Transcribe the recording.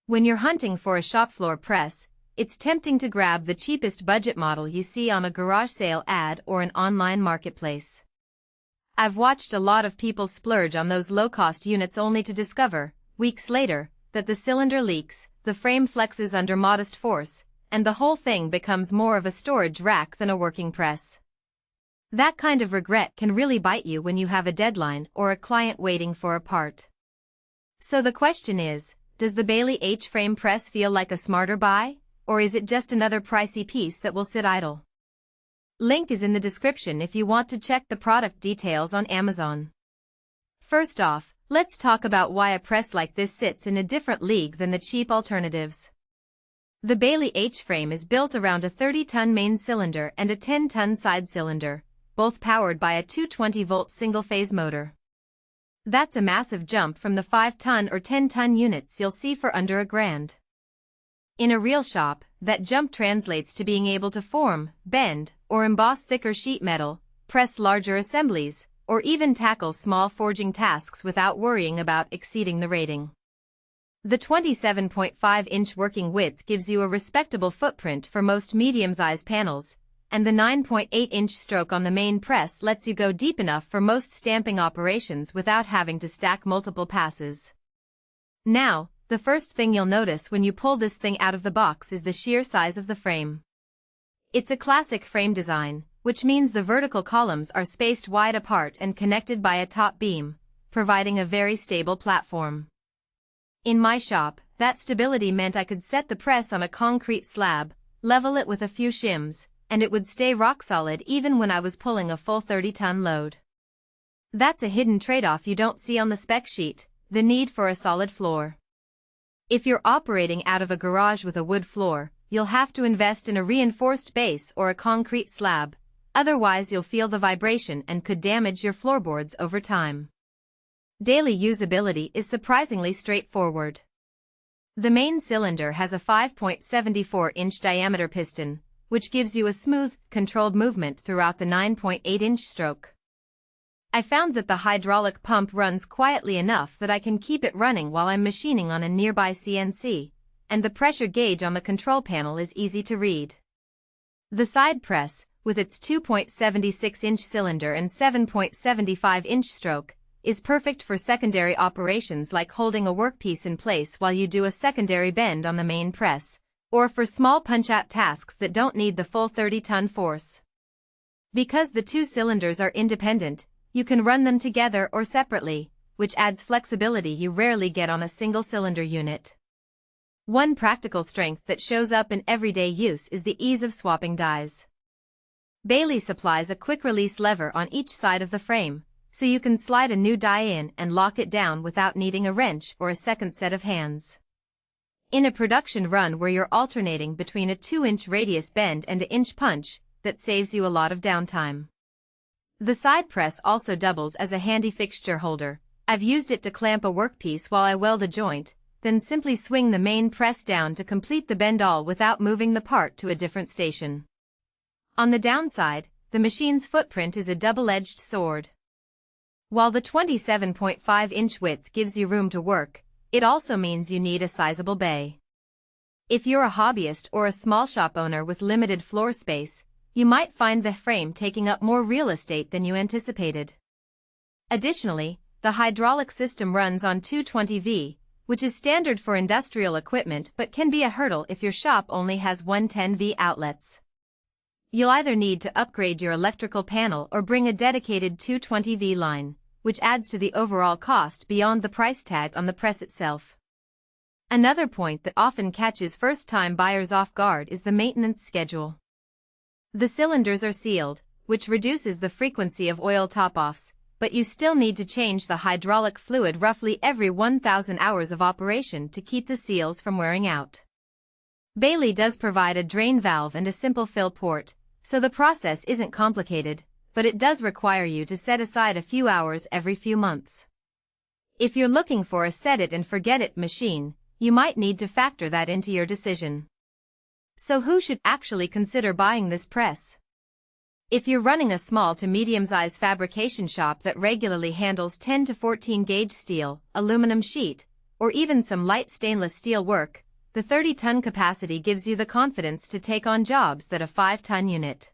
When you're hunting for a shop floor press, it's tempting to grab the cheapest budget model you see on a garage sale ad or an online marketplace. I've watched a lot of people splurge on those low-cost units only to discover, weeks later, that the cylinder leaks, the frame flexes under modest force, and the whole thing becomes more of a storage rack than a working press. That kind of regret can really bite you when you have a deadline or a client waiting for a part. So the question is, does the Baileigh H-frame press feel like a smarter buy, or is it just another pricey piece that will sit idle? Link is in the description if you want to check the product details on Amazon. First off, let's talk about why a press like this sits in a different league than the cheap alternatives. The Baileigh H-frame is built around a 30-ton main cylinder and a 10-ton side cylinder, both powered by a 220-volt single-phase motor. That's a massive jump from the 5-ton or 10-ton units you'll see for under $1,000. In a real shop, that jump translates to being able to form, bend, or emboss thicker sheet metal, press larger assemblies, or even tackle small forging tasks without worrying about exceeding the rating. The 27.5-inch working width gives you a respectable footprint for most medium-sized panels, and the 9.8-inch stroke on the main press lets you go deep enough for most stamping operations without having to stack multiple passes. Now, the first thing you'll notice when you pull this thing out of the box is the sheer size of the frame. It's a classic frame design, which means the vertical columns are spaced wide apart and connected by a top beam, providing a very stable platform. In my shop, that stability meant I could set the press on a concrete slab, level it with a few shims, and it would stay rock solid even when I was pulling a full 30-ton load. That's a hidden trade-off you don't see on the spec sheet, the need for a solid floor. If you're operating out of a garage with a wood floor, you'll have to invest in a reinforced base or a concrete slab, otherwise you'll feel the vibration and could damage your floorboards over time. Daily usability is surprisingly straightforward. The main cylinder has a 5.74-inch diameter piston, which gives you a smooth, controlled movement throughout the 9.8-inch stroke. I found that the hydraulic pump runs quietly enough that I can keep it running while I'm machining on a nearby CNC, and the pressure gauge on the control panel is easy to read. The side press, with its 2.76-inch cylinder and 7.75-inch stroke, is perfect for secondary operations like holding a workpiece in place while you do a secondary bend on the main press, or for small punch-out tasks that don't need the full 30-ton force. Because the two cylinders are independent, you can run them together or separately, which adds flexibility you rarely get on a single-cylinder unit. One practical strength that shows up in everyday use is the ease of swapping dies. Baileigh supplies a quick-release lever on each side of the frame, so you can slide a new die in and lock it down without needing a wrench or a second set of hands. In a production run where you're alternating between a 2-inch radius bend and an inch punch, that saves you a lot of downtime. The side press also doubles as a handy fixture holder. I've used it to clamp a workpiece while I weld a joint, then simply swing the main press down to complete the bend all without moving the part to a different station. On the downside, the machine's footprint is a double-edged sword. While the 27.5-inch width gives you room to work, it also means you need a sizable bay. If you're a hobbyist or a small shop owner with limited floor space, you might find the frame taking up more real estate than you anticipated. Additionally, the hydraulic system runs on 220V, which is standard for industrial equipment but can be a hurdle if your shop only has 110V outlets. You'll either need to upgrade your electrical panel or bring a dedicated 220V line, which adds to the overall cost beyond the price tag on the press itself. Another point that often catches first-time buyers off guard is the maintenance schedule. The cylinders are sealed, which reduces the frequency of oil top-offs, but you still need to change the hydraulic fluid roughly every 1,000 hours of operation to keep the seals from wearing out. Baileigh does provide a drain valve and a simple fill port, so the process isn't complicated, but it does require you to set aside a few hours every few months. If you're looking for a set-it-and-forget-it machine, you might need to factor that into your decision. So who should actually consider buying this press? If you're running a small to medium-sized fabrication shop that regularly handles 10 to 14 gauge steel, aluminum sheet, or even some light stainless steel work, the 30-ton capacity gives you the confidence to take on jobs that a 5-ton unit